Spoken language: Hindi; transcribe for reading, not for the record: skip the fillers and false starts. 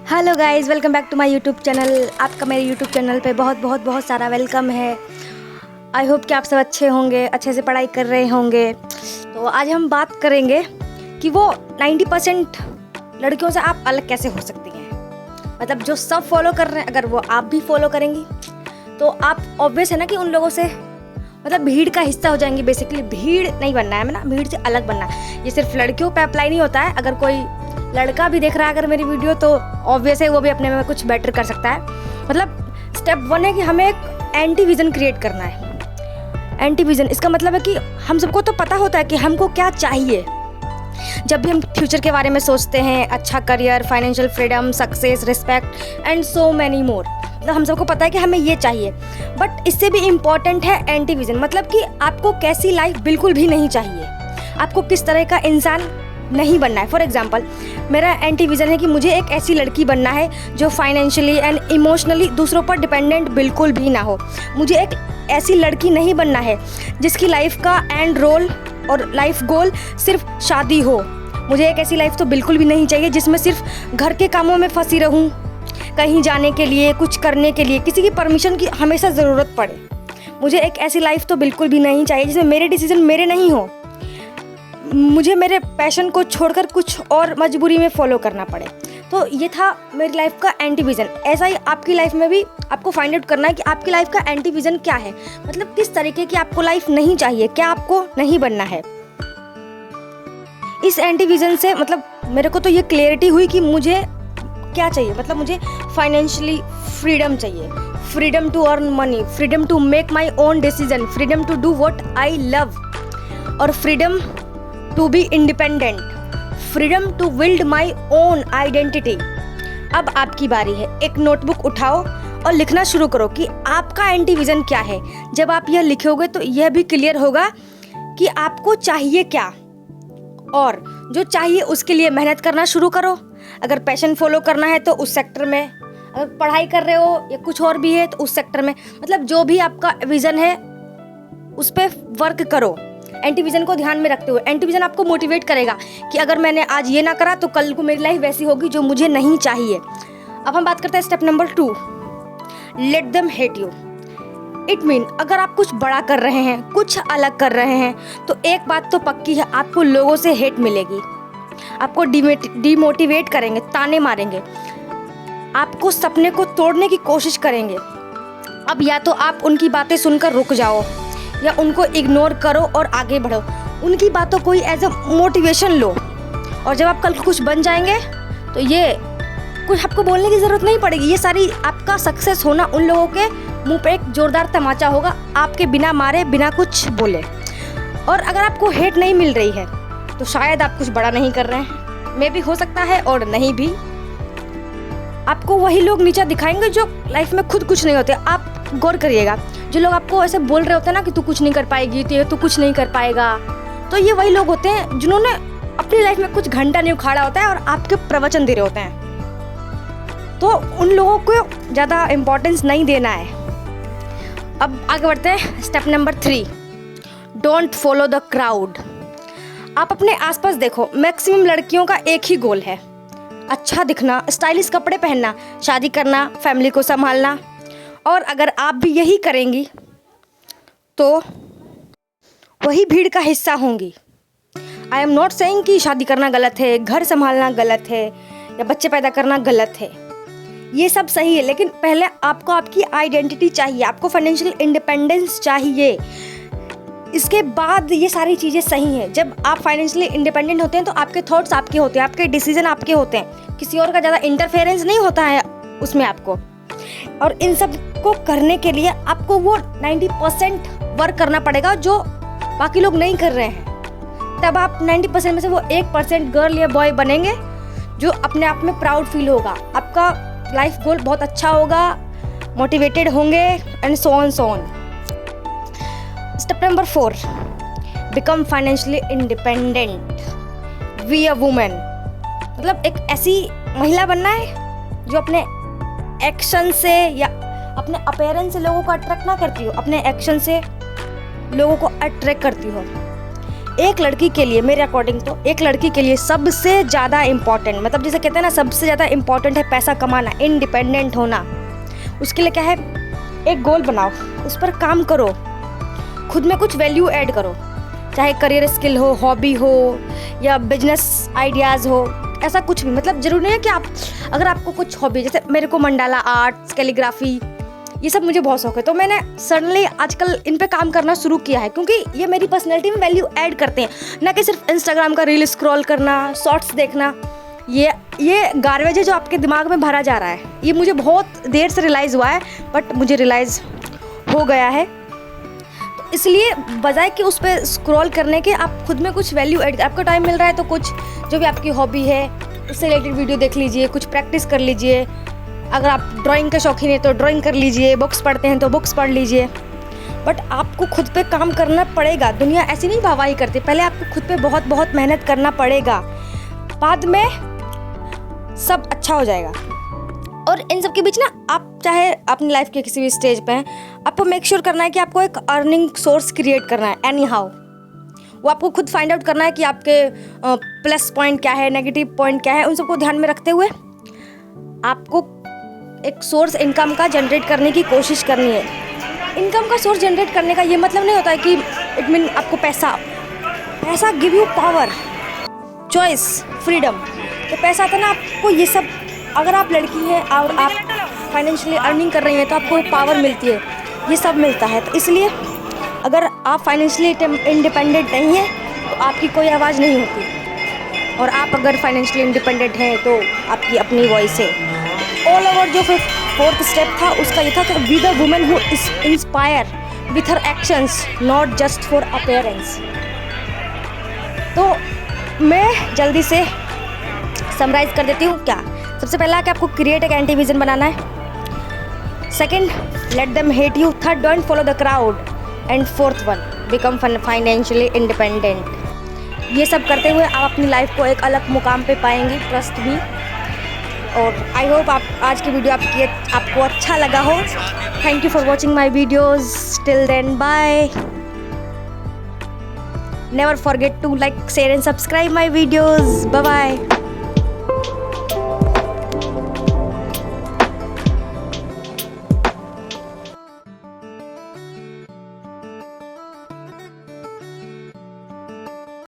Hello guys, welcome back to my YouTube channel. आपका मेरे यूट्यूब चैनल पे बहुत बहुत बहुत सारा वेलकम है। आई होप कि आप सब अच्छे होंगे, अच्छे से पढ़ाई कर रहे होंगे। तो आज हम बात करेंगे कि वो 90% लड़कियों से आप अलग कैसे हो सकती हैं। मतलब जो सब फॉलो कर रहे हैं, अगर वो आप भी फॉलो करेंगी तो आप ऑब्वियस है ना कि उन लोगों से मतलब भीड़ का हिस्सा हो जाएंगी। बेसिकली भीड़ नहीं बनना है ना, भीड़ से अलग बनना है। ये सिर्फ लड़कियों पे अप्लाई नहीं होता है। अगर कोई लड़का भी देख रहा है अगर मेरी वीडियो, तो ऑब्वियस है वो भी अपने में कुछ बेटर कर सकता है। मतलब स्टेप 1 है कि हमें एक एंटी विजन क्रिएट करना है। एंटी विजन इसका मतलब है कि हम सबको तो पता होता है कि हमको क्या चाहिए। जब भी हम फ्यूचर के बारे में सोचते हैं, अच्छा career, financial freedom, success, respect and so many more, मतलब हम सबको पता है कि हमें ये चाहिए। बट इससे भी इम्पॉर्टेंट है एंटी विजन, मतलब कि आपको कैसी लाइफ बिल्कुल भी नहीं चाहिए, आपको किस तरह का इंसान नहीं बनना है। फॉर एग्जाम्पल, मेरा एंटी विजन है कि मुझे एक ऐसी लड़की बनना है जो फाइनेंशियली एंड इमोशनली दूसरों पर डिपेंडेंट बिल्कुल भी ना हो। मुझे एक ऐसी लड़की नहीं बनना है जिसकी लाइफ का एंड रोल और लाइफ गोल सिर्फ शादी हो। मुझे एक ऐसी लाइफ तो बिल्कुल भी नहीं चाहिए जिसमें सिर्फ घर के कामों में फंसी रहूं, कहीं जाने के लिए, कुछ करने के लिए किसी की परमिशन की हमेशा ज़रूरत पड़े। मुझे एक ऐसी लाइफ तो बिल्कुल भी नहीं चाहिए जिसमें मेरे डिसीजन मेरे नहीं हो, मुझे मेरे पैशन को छोड़कर कुछ और मजबूरी में फॉलो करना पड़े। तो ये था मेरी लाइफ का एंटी विजन। ऐसा ही आपकी लाइफ में भी आपको फाइंड आउट करना है कि आपकी लाइफ का एंटी विजन क्या है। मतलब किस तरीके की आपको लाइफ नहीं चाहिए, क्या आपको नहीं बनना है। इस एंटी विजन से मतलब मेरे को तो ये क्लियरिटी हुई कि मुझे क्या चाहिए। मतलब मुझे फाइनेंशियली फ्रीडम चाहिए, freedom to earn money, freedom to make my own decision, freedom to do what I love, और freedom to be independent, freedom to build my own identity. अब आपकी बारी है, एक नोटबुक उठाओ और लिखना शुरू करो कि आपका एंटी विजन क्या है। जब आप यह लिखोगे तो यह भी क्लियर होगा कि आपको चाहिए क्या, और जो चाहिए उसके लिए मेहनत करना शुरू करो। अगर पैशन फॉलो करना है तो उस सेक्टर में, अगर पढ़ाई कर रहे हो या कुछ और भी है तो उस सेक्टर में, मतलब जो भी आपका विजन है उस पर वर्क करो एंटी विजन को ध्यान में रखते हुए। एंटी विजन आपको मोटिवेट करेगा कि अगर मैंने आज ये ना करा तो कल को मेरी लाइफ वैसी होगी जो मुझे नहीं चाहिए। अब हम बात करते हैं step number 2, let them hate you. It mean अगर आप कुछ बड़ा कर रहे हैं, कुछ अलग कर रहे हैं, तो एक बात तो पक्की है, आपको लोगों से हेट मिलेगी। आपको डिमोटिवेट करेंगे, ताने मारेंगे, आपको सपने को तोड़ने की कोशिश करेंगे। अब या तो आप उनकी बातें सुनकर रुक जाओ या उनको इग्नोर करो और आगे बढ़ो। उनकी बातों को ही एज अ मोटिवेशन लो, और जब आप कल को कुछ बन जाएंगे तो ये कुछ आपको बोलने की ज़रूरत नहीं पड़ेगी। ये सारी आपका सक्सेस होना उन लोगों के मुंह पे एक जोरदार तमाचा होगा, आपके बिना मारे, बिना कुछ बोले। और अगर आपको हेट नहीं मिल रही है तो शायद आप कुछ बड़ा नहीं कर रहे हैं। मे भी हो सकता है और नहीं भी। आपको वही लोग नीचा दिखाएंगे जो लाइफ में खुद कुछ नहीं होते। आप गौर करिएगा, जो लोग आपको ऐसे बोल रहे होते हैं ना कि तू कुछ नहीं कर पाएगी, तू कुछ नहीं कर पाएगा, तो ये वही लोग होते हैं जिन्होंने अपनी लाइफ में कुछ घंटा नहीं उखाड़ा होता है और आपके प्रवचन दे रहे होते हैं। तो उन लोगों को ज़्यादा इम्पोर्टेंस नहीं देना है। अब आगे बढ़ते हैं step number 3, don't follow the crowd. आप अपने आसपास देखो, मैक्सिमम लड़कियों का एक ही गोल है, अच्छा दिखना, स्टाइलिश कपड़े पहनना, शादी करना, फैमिली को संभालना। और अगर आप भी यही करेंगी तो वही भीड़ का हिस्सा होंगी। आई एम नॉट सेइंग कि शादी करना गलत है, घर संभालना गलत है या बच्चे पैदा करना गलत है, ये सब सही है। लेकिन पहले आपको आपकी आइडेंटिटी चाहिए, आपको फाइनेंशियल इंडिपेंडेंस चाहिए, इसके बाद ये सारी चीज़ें सही हैं। जब आप फाइनेंशियली इंडिपेंडेंट होते हैं तो आपके थॉट्स आपके होते हैं, आपके डिसीजन आपके होते हैं, किसी और का ज़्यादा इंटरफेरेंस नहीं होता है उसमें आपको। और इन सब को करने के लिए आपको वो 90% वर्क करना पड़ेगा जो बाकी लोग नहीं कर रहे हैं। तब आप 90% में से वो 1% गर्ल या बॉय बनेंगे जो अपने आप में प्राउड फील होगा, आपका लाइफ गोल बहुत अच्छा होगा, मोटिवेटेड होंगे and so on. Step number 4, become financially independent, be a women. मतलब एक ऐसी महिला बनना है जो अपने एक्शन से या अपने अपीयरेंस से लोगों को अट्रैक्ट ना करती हो, अपने एक्शन से लोगों को अट्रैक्ट करती हो। एक लड़की के लिए, मेरे अकॉर्डिंग तो एक लड़की के लिए सबसे ज़्यादा इम्पॉर्टेंट, मतलब जैसे कहते हैं ना सबसे ज़्यादा इम्पॉर्टेंट है पैसा कमाना, इंडिपेंडेंट होना। उसके लिए क्या है, एक गोल बनाओ, उस पर काम करो, खुद में कुछ वैल्यू ऐड करो, चाहे करियर स्किल हो, हॉबी हो या बिजनेस आइडियाज़ हो, ऐसा कुछ भी। मतलब ज़रूरी नहीं है कि आप, अगर आपको कुछ हॉबी, जैसे मेरे को मंडाला आर्ट्स, कैलीग्राफी, ये सब मुझे बहुत शौक है, तो मैंने सडनली आजकल इन पे काम करना शुरू किया है, क्योंकि ये मेरी पर्सनैलिटी में वैल्यू ऐड करते हैं, ना कि सिर्फ इंस्टाग्राम का रील स्क्रॉल करना, शॉर्ट्स देखना। ये गार्बेज है जो आपके दिमाग में भरा जा रहा है। ये मुझे बहुत देर से रियलाइज़ हुआ है, बट मुझे रियलाइज़ हो गया है। तो इसलिए बजाय कि उस पर स्क्रॉल करने के, आप खुद में कुछ वैल्यू ऐड, आपको टाइम मिल रहा है तो कुछ जो भी आपकी हॉबी है उससे रिलेटेड वीडियो देख लीजिए, कुछ प्रैक्टिस कर लीजिए। अगर आप ड्राइंग के शौकीन हैं तो ड्राइंग कर लीजिए, बुक्स पढ़ते हैं तो बुक्स पढ़ लीजिए। बट आपको खुद पे काम करना पड़ेगा। दुनिया ऐसी नहीं वाहवाही करती, पहले आपको खुद पे बहुत बहुत मेहनत करना पड़ेगा, बाद में सब अच्छा हो जाएगा। और इन सब के बीच ना, आप चाहे अपनी लाइफ के किसी भी स्टेज पे हैं, आपको मेक श्योर करना है कि आपको एक अर्निंग सोर्स क्रिएट करना है एनी हाउ। वो आपको खुद फाइंड आउट करना है कि आपके प्लस पॉइंट क्या है, नेगेटिव पॉइंट क्या है। उन सबको ध्यान में रखते हुए आपको एक सोर्स इनकम का जनरेट करने की कोशिश करनी है। इनकम का सोर्स जनरेट करने का ये मतलब नहीं होता है कि इट मीन आपको पैसा give you power, choice, freedom. तो पैसा आता ना आपको, ये सब, अगर आप लड़की हैं और आप फाइनेंशियली अर्निंग कर रही हैं तो आपको पावर मिलती है, ये सब मिलता है। तो इसलिए अगर आप फाइनेंशियली इंडिपेंडेंट नहीं हैं तो आपकी कोई आवाज़ नहीं होती, और आप अगर फाइनेंशियली इंडिपेंडेंट हैं तो आपकी अपनी वॉइस है। ऑल ओवर जो फिर फोर्थ स्टेप था उसका ये था कि be the women who inspire with her actions, not just for appearance. तो मैं जल्दी से समराइज कर देती हूँ। क्या सबसे पहला कि आपको क्रिएट एक एंटी विजन बनाना है। Second, let them hate you. Third, don't follow the crowd. And fourth one, become financially independent. ये सब करते हुए आप अपनी लाइफ को एक अलग मुकाम पे पाएंगे, ट्रस्ट भी। और आई होप आज की वीडियो आपको अच्छा लगा हो। Thank you for watching my videos. Till then, bye. Never forget to like, share and subscribe my videos. Bye bye.